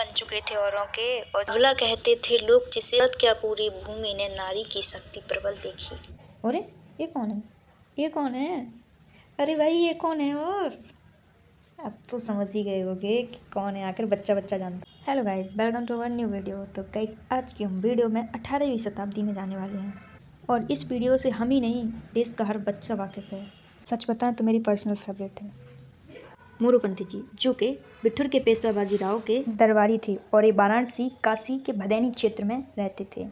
बन चुके थे औरों के। और अबला कहते थे लोग जिसे, औरत क्या पूरी भूमि ने नारी की शक्ति प्रबल देखी। अरे ये कौन है, ये कौन है? अरे भाई ये कौन है? और अब तो समझ ही गए होगे कि कौन है, आखिर बच्चा बच्चा जानता। Hello guys, welcome to our new video. तो गाइस आज की हम वीडियो में 18वीं शताब्दी में जाने वाले हैं और इस वीडियो से हम ही नहीं, देश का हर बच्चा वाकिफ़ है। सच बताएं तो मेरी पर्सनल फेवरेट है। मोरोपंती जी, जो कि बिठूर के पेशवा बाजीराव के दरबारी थे और ये वाराणसी काशी के भदैनी क्षेत्र में रहते थे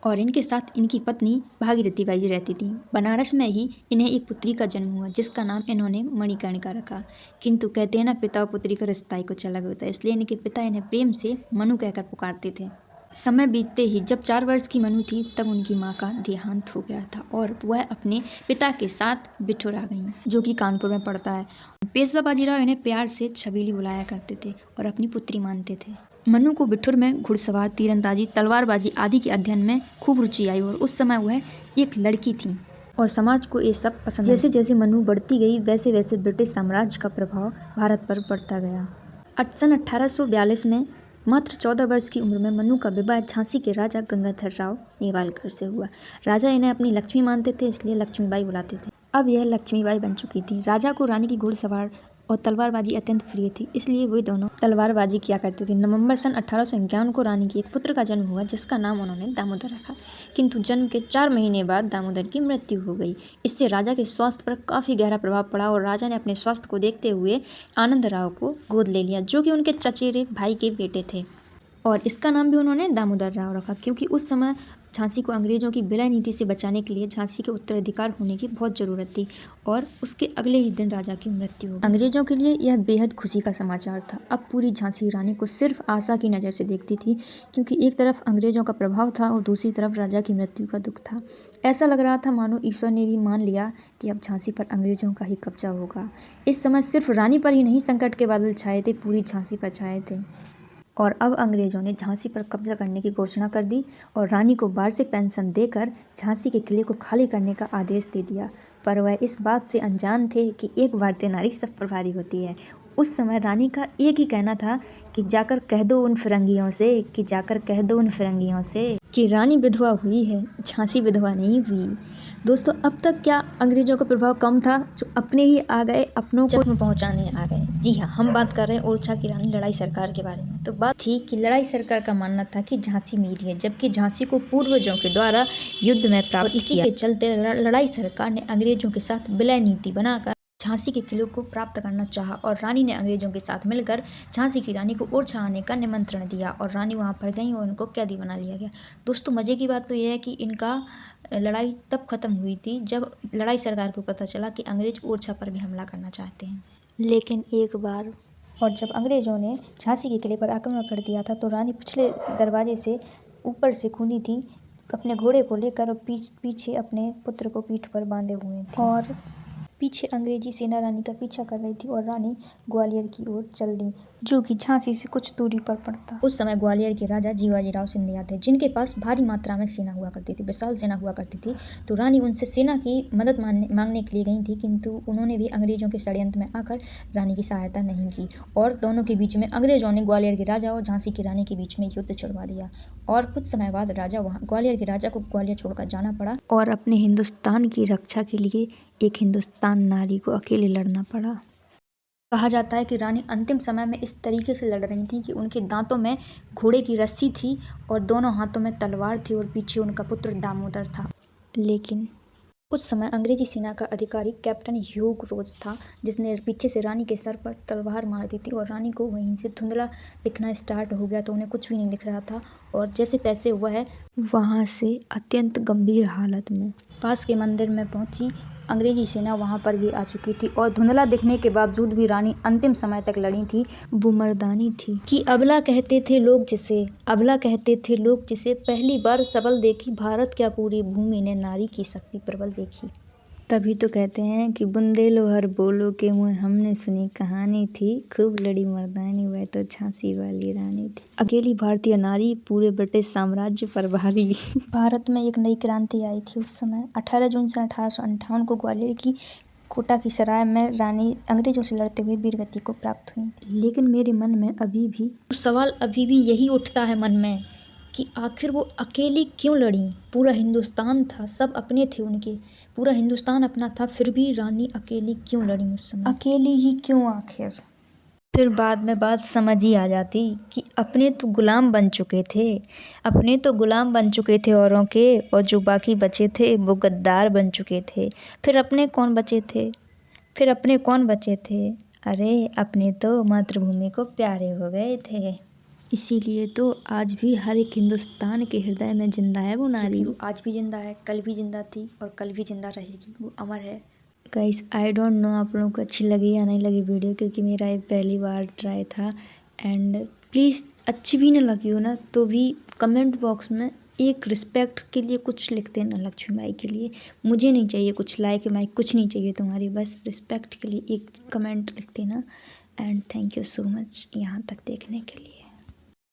और इनके साथ इनकी पत्नी भागीरथी बाई जी रहती थी। बनारस में ही इन्हें एक पुत्री का जन्म हुआ जिसका नाम इन्होंने मणिकर्णिका रखा। किंतु कहते हैं ना, पिता और पुत्री का रिश्ता ही कुछ अलग होता है, इसलिए इनके पिता इन्हें प्रेम से मनु कहकर पुकारते थे। समय बीतते ही जब 4 वर्ष की मनु थी तब उनकी माँ का देहांत हो गया था और वह अपने पिता के साथ बिठूर आ गईं, जो कि कानपुर में पड़ता है। पेशवा बाजीराव इन्हें प्यार से छबीली बुलाया करते थे और अपनी पुत्री मानते थे। मनु को बिठूर में घुड़सवार, तीरंदाजी, तलवारबाजी आदि के अध्ययन में खूब रुचि आई और उस समय वह एक लड़की थी और समाज को ये सब पसंद। जैसे जैसे मनु बढ़ती गई वैसे वैसे ब्रिटिश साम्राज्य का प्रभाव भारत पर बढ़ता गया। सन 1842 में मात्र 14 वर्ष की उम्र में मनु का विवाह झांसी के राजा गंगाधर राव नेवालकर से हुआ। राजा इन्हें अपनी लक्ष्मी मानते थे, इसलिए लक्ष्मीबाई बुलाते थे। अब यह लक्ष्मीबाई बन चुकी थी। राजा को रानी की घुड़सवार और तलवारबाजी अत्यंत प्रिय थी, इसलिए वे दोनों तलवारबाजी किया करते थे। नवंबर सन 1851 को रानी की एक पुत्र का जन्म हुआ जिसका नाम उन्होंने दामोदर रखा, किंतु जन्म के 4 महीने बाद दामोदर की मृत्यु हो गई। इससे राजा के स्वास्थ्य पर काफ़ी गहरा प्रभाव पड़ा और राजा ने अपने स्वास्थ्य को देखते हुए आनंद राव को गोद ले लिया, जो कि उनके चचेरे भाई के बेटे थे और इसका नाम भी उन्होंने दामोदर राव रखा, क्योंकि उस समय झांसी को अंग्रेजों की विलय नीति से बचाने के लिए झांसी के उत्तराधिकार होने की बहुत ज़रूरत थी और उसके अगले ही दिन राजा की मृत्यु हो गई। अंग्रेजों के लिए यह बेहद खुशी का समाचार था। अब पूरी झांसी रानी को सिर्फ आशा की नज़र से देखती थी, क्योंकि एक तरफ अंग्रेजों का प्रभाव था और दूसरी तरफ राजा की मृत्यु का दुख था। ऐसा लग रहा था मानो ईश्वर ने भी मान लिया कि अब झांसी पर अंग्रेजों का ही कब्जा होगा। इस समय सिर्फ रानी पर ही नहीं संकट के बादल छाए थे, पूरी झांसी पर छाए थे और अब अंग्रेजों ने झांसी पर कब्जा करने की घोषणा कर दी और रानी को वार्षिक पेंशन देकर झांसी के किले को खाली करने का आदेश दे दिया। पर वह इस बात से अनजान थे कि एक भारतीय नारी सब पर भारी होती है। उस समय रानी का एक ही कहना था कि जाकर कह दो उन फिरंगियों से, कि जाकर कह दो उन फिरंगियों से कि रानी विधवा हुई है, झांसी विधवा नहीं हुई। दोस्तों, अब तक क्या अंग्रेजों का प्रभाव कम था? जो अपने ही आ गए, अपनों को में पहुंचाने आ गए। जी हाँ, हम बात कर रहे हैं ओरछा की रानी लड़ाई सरकार के बारे में। तो बात थी कि लड़ाई सरकार का मानना था कि झांसी मेरी है, जबकि झांसी को पूर्वजों के द्वारा युद्ध में प्राप्त, इसी के चलते लड़ाई सरकार ने अंग्रेजों के साथ विलय नीति बनाकर झांसी के किले को प्राप्त करना चाहा और रानी ने अंग्रेजों के साथ मिलकर झांसी की रानी को ओरछा आने का निमंत्रण दिया और रानी वहां पर गई और उनको कैदी बना लिया गया। दोस्तों, मज़े की बात तो यह है कि इनका लड़ाई तब खत्म हुई थी जब लड़ाई सरकार को पता चला कि अंग्रेज ओरछा पर भी हमला करना चाहते हैं। लेकिन एक बार और जब अंग्रेजों ने झांसी के किले पर आक्रमण कर दिया था तो रानी पिछले दरवाजे से ऊपर से कूदी थी अपने घोड़े को लेकर और पीछे अपने पुत्र को पीठ पर बांधे हुए थे और पीछे अंग्रेजी सेना रानी का पीछा कर रही थी और रानी ग्वालियर की ओर चल दी, जो कि झांसी से कुछ दूरी पर पड़ता। उस समय ग्वालियर के राजा जीवाजीराव सिंधिया थे, जिनके पास भारी मात्रा में सेना हुआ करती थी, विशाल सेना हुआ करती थी। तो रानी उनसे सेना की मदद मांगने के लिए गई थी, किंतु उन्होंने भी अंग्रेजों के षड्यंत्र में आकर रानी की सहायता नहीं की और दोनों के बीच में अंग्रेजों ने ग्वालियर के राजा और झांसी की रानी के बीच में युद्ध छिड़वा दिया और कुछ समय बाद ग्वालियर के राजा को ग्वालियर छोड़कर जाना पड़ा और अपने हिंदुस्तान की रक्षा के लिए एक हिंदुस्तान नारी को अकेले लड़ना पड़ा। कहा जाता है कि रानी अंतिम समय में इस तरीके से लड़ रही थी कि उनके दांतों में घोड़े की रस्सी थी और दोनों हाथों में तलवार थी और पीछे उनका पुत्र दामोदर था। लेकिन उस समय अंग्रेजी सेना का अधिकारी कैप्टन ह्यूग रोज था, जिसने पीछे से रानी के सर पर तलवार मार दी थी और रानी को वहीं से धुंधला दिखना स्टार्ट हो गया, तो उन्हें कुछ भी नहीं दिख रहा था और जैसे तैसे वह वहाँ से अत्यंत गंभीर हालत में पास के मंदिर में पहुंची। अंग्रेजी सेना वहां पर भी आ चुकी थी और धुंधला दिखने के बावजूद भी रानी अंतिम समय तक लड़ी थी। वो मर्दानी थी कि अबला कहते थे लोग जिसे, अबला कहते थे लोग जिसे पहली बार सबल देखी, भारत क्या पूरी भूमि ने नारी की शक्ति प्रबल देखी। तभी तो कहते हैं कि बुंदेलहर बोलो के मुँह हमने सुनी कहानी थी, खूब लड़ी मर्दानी वह तो झांसी वाली रानी थी। अकेली भारतीय नारी पूरे ब्रिटिश साम्राज्य पर भारी। भारत में एक नई क्रांति आई थी उस समय। 18 जून सन 1858 को ग्वालियर की कोटा की सराय में रानी अंग्रेजों से लड़ते हुए वीरगति को प्राप्त हुई थी। लेकिन मेरे मन में अभी भी सवाल अभी भी यही उठता है मन में कि आखिर वो अकेली क्यों लड़ी। पूरा हिंदुस्तान था, सब अपने थे उनके, पूरा हिंदुस्तान अपना था, फिर भी रानी अकेली क्यों लड़ी उस समय। अकेली ही क्यों आखिर। फिर बाद में बात समझ ही आ जाती कि अपने तो गुलाम बन चुके थे, अपने तो गुलाम बन चुके थे औरों के, और जो बाकी बचे थे वो गद्दार बन चुके थे। फिर अपने कौन बचे थे, फिर अपने कौन बचे थे? अरे अपने तो मातृभूमि को प्यारे हो गए थे। इसीलिए तो आज भी हर एक हिंदुस्तान के हृदय में जिंदा है वो नारी। वो आज भी जिंदा है, कल भी जिंदा थी और कल भी जिंदा रहेगी, वो अमर है। गाइस आई डोंट नो आप लोगों को अच्छी लगी या नहीं लगी वीडियो, क्योंकि मेरा ये पहली बार ट्राई था। एंड प्लीज़ अच्छी भी ना लगी हो ना तो भी कमेंट बॉक्स में एक रिस्पेक्ट के लिए कुछ लिख देना लक्ष्मी बाई के लिए। मुझे नहीं चाहिए कुछ लाइक माइक, कुछ नहीं चाहिए तुम्हारी, बस रिस्पेक्ट के लिए एक कमेंट लिख देना। And thank you so much यहाँ तक देखने के लिए।